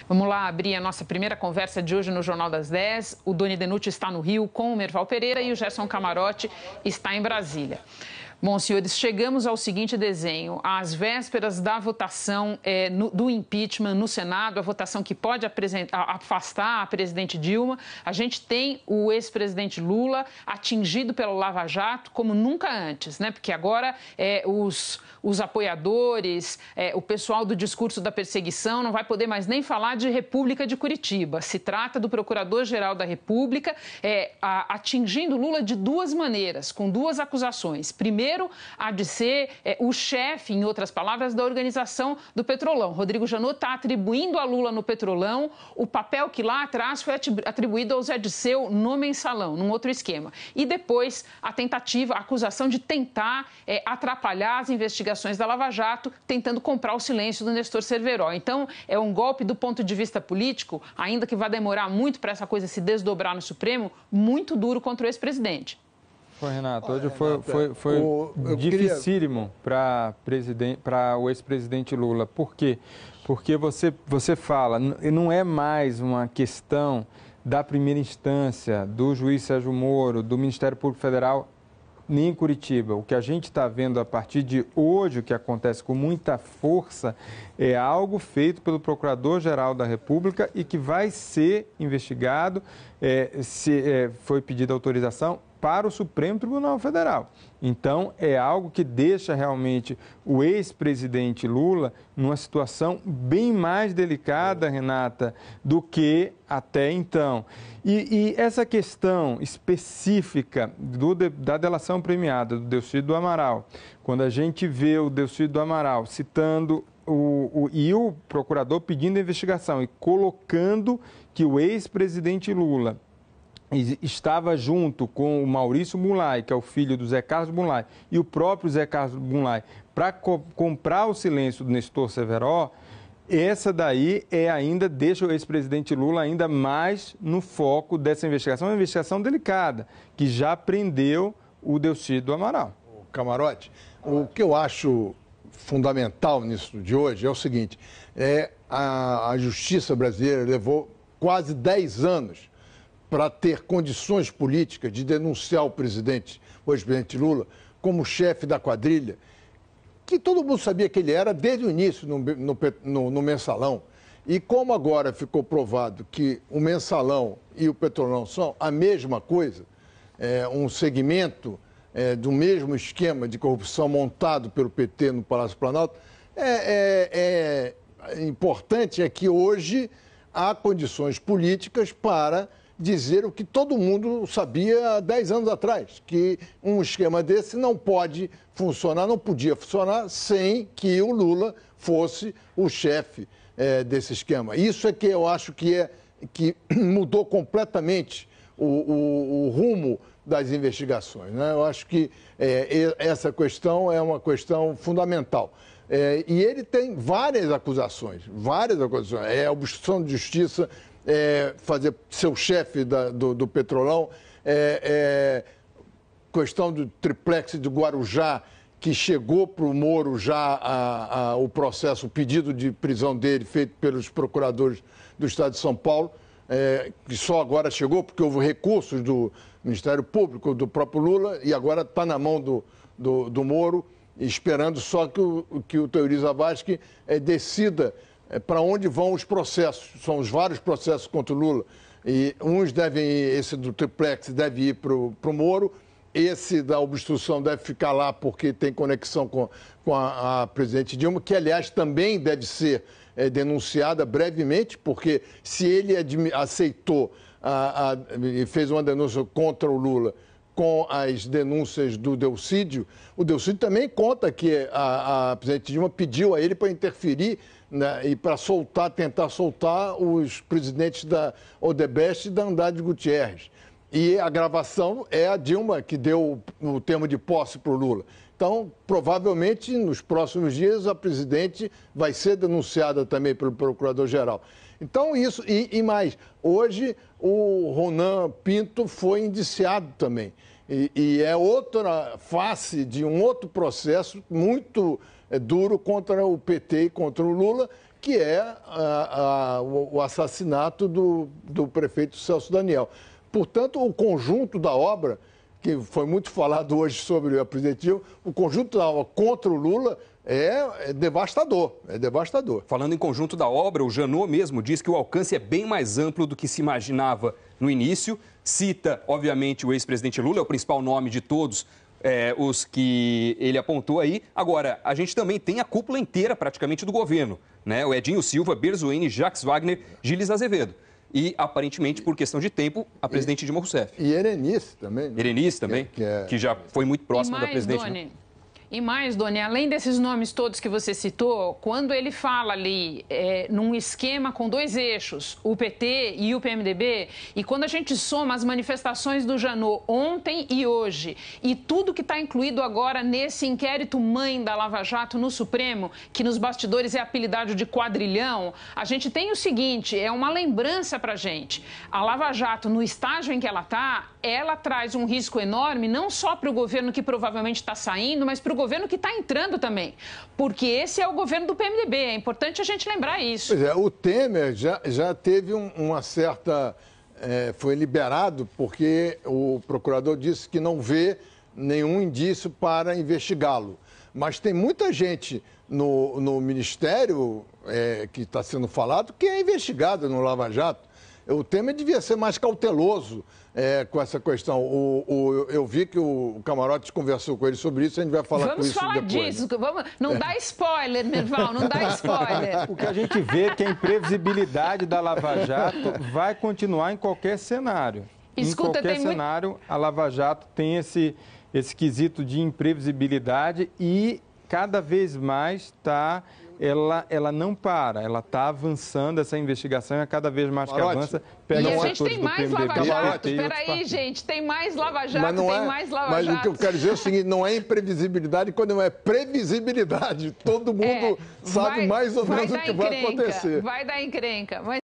Vamos lá abrir a nossa primeira conversa de hoje no Jornal das 10. O Doni Denucci está no Rio com o Merval Pereira e o Gerson Camarote está em Brasília. Bom, senhores, chegamos ao seguinte desenho. Às vésperas da votação do impeachment no Senado, a votação que pode afastar a presidente Dilma, a gente tem o ex-presidente Lula atingido pelo Lava Jato como nunca antes, né? Porque agora os apoiadores, o pessoal do discurso da perseguição não vai poder mais nem falar de República de Curitiba. Se trata do Procurador-Geral da República atingindo Lula de duas maneiras, com duas acusações. Primeiro, há de ser o chefe, em outras palavras, da organização do Petrolão. Rodrigo Janot está atribuindo a Lula no Petrolão o papel que lá atrás foi atribuído ao Zé Dirceu no Mensalão, num outro esquema. E depois a tentativa, a acusação de tentar atrapalhar as investigações da Lava Jato, tentando comprar o silêncio do Nestor Cerveró. Então, é um golpe do ponto de vista político, ainda que vai demorar muito para essa coisa se desdobrar no Supremo, muito duro contra o ex-presidente. Foi, Renato. Hoje foi dificílimo para o ex-presidente Lula. Por quê? Porque você fala, não é mais uma questão da primeira instância, do juiz Sérgio Moro, do Ministério Público Federal, nem em Curitiba. O que a gente está vendo a partir de hoje, o que acontece com muita força, é algo feito pelo Procurador-Geral da República e que vai ser investigado, foi pedida autorização para o Supremo Tribunal Federal. Então, é algo que deixa realmente o ex-presidente Lula numa situação bem mais delicada, Renata, do que até então. E essa questão específica da delação premiada do Delcídio do Amaral, quando a gente vê o Delcídio do Amaral citando e o procurador pedindo a investigação e colocando que o ex-presidente Lula estava junto com o Maurício Mulay, que é o filho do Zé Carlos Mulay, e o próprio Zé Carlos Mulay, para comprar o silêncio do Nestor Cerveró, essa daí ainda deixa o ex-presidente Lula ainda mais no foco dessa investigação, uma investigação delicada, que já prendeu o Delcídio do Amaral. Camarote, o que eu acho fundamental nisso de hoje é o seguinte, a justiça brasileira levou quase 10 anos para ter condições políticas de denunciar o ex-presidente Lula, como chefe da quadrilha, que todo mundo sabia que ele era desde o início no Mensalão. E como agora ficou provado que o Mensalão e o Petrolão são a mesma coisa, um segmento do mesmo esquema de corrupção montado pelo PT no Palácio Planalto, importante é que hoje há condições políticas para dizer o que todo mundo sabia há 10 anos atrás, que um esquema desse não pode funcionar, não podia funcionar sem que o Lula fosse o chefe desse esquema. Isso é que eu acho que mudou completamente o rumo das investigações, né? Eu acho que essa questão é uma questão fundamental. E ele tem várias acusações. É obstrução de justiça, fazer ser o chefe do Petrolão, questão do triplex de Guarujá, que chegou para o Moro já o processo, o pedido de prisão dele, feito pelos procuradores do Estado de São Paulo, que só agora chegou porque houve recursos do Ministério Público, do próprio Lula, e agora está na mão do Moro, esperando só que o Teori Zavascki decida para onde vão os processos. São os vários processos contra o Lula. E esse do triplex deve ir para o Moro, esse da obstrução deve ficar lá porque tem conexão com a presidente Dilma, que, aliás, também deve ser denunciada brevemente, porque se ele aceitou e fez uma denúncia contra o Lula com as denúncias do Delcídio, o Delcídio também conta que a presidente Dilma pediu a ele para interferir, né, e para tentar soltar os presidentes da Odebrecht e da Andrade Gutierrez. E a gravação é a Dilma que deu o termo de posse para o Lula. Então, provavelmente, nos próximos dias, a presidente vai ser denunciada também pelo Procurador-Geral. Então, isso, e mais, hoje o Ronan Pinto foi indiciado também. E é outra face de um outro processo muito duro contra o PT e contra o Lula, que é o assassinato do prefeito Celso Daniel. Portanto, o conjunto da obra, que foi muito falado hoje sobre a presidente Dilma, o conjunto da obra contra o Lula é devastador, é devastador. Falando em conjunto da obra, o Janot mesmo diz que o alcance é bem mais amplo do que se imaginava no início. Cita, obviamente, o ex-presidente Lula, é o principal nome de todos os que ele apontou aí. Agora, a gente também tem a cúpula inteira praticamente do governo, né? O Edinho Silva, Berzoini, Jacques Wagner, Gilles Azevedo. E, aparentemente, por questão de tempo, a presidente Dilma Rousseff. E Erenice também. Né? Erenice também, que já foi muito próxima da presidente. Doni, né? E mais, Doni, além desses nomes todos que você citou, quando ele fala ali num esquema com dois eixos, o PT e o PMDB, e quando a gente soma as manifestações do Janot ontem e hoje, e tudo que está incluído agora nesse inquérito mãe da Lava Jato no Supremo, que nos bastidores é apelidado de quadrilhão, a gente tem o seguinte, é uma lembrança para a gente. A Lava Jato, no estágio em que ela está, ela traz um risco enorme, não só para o governo que provavelmente está saindo, mas para o governo que está entrando também. Porque esse é o governo do PMDB, é importante a gente lembrar isso. Pois é, o Temer já teve uma certa... foi liberado porque o procurador disse que não vê nenhum indício para investigá-lo. Mas tem muita gente no Ministério que está sendo falado que é investigada no Lava Jato. O Temer devia ser mais cauteloso com essa questão. Eu vi que o Camarote conversou com ele sobre isso, a gente vai falar com isso depois. Vamos falar disso. Né? Não dá spoiler, Merval, não dá spoiler. O que a gente vê é que a imprevisibilidade da Lava Jato vai continuar em qualquer cenário. Escuta, em qualquer cenário, a Lava Jato tem esse quesito de imprevisibilidade e cada vez mais ela não para, ela está avançando, essa investigação é cada vez mais que avança. E a gente tem mais Lava Jato, peraí, gente, tem mais Lava Jato, mais Lava Jato. Mas o que eu quero dizer é o seguinte, não é imprevisibilidade quando é previsibilidade. Todo mundo sabe mais ou menos o que vai acontecer. Vai dar encrenca.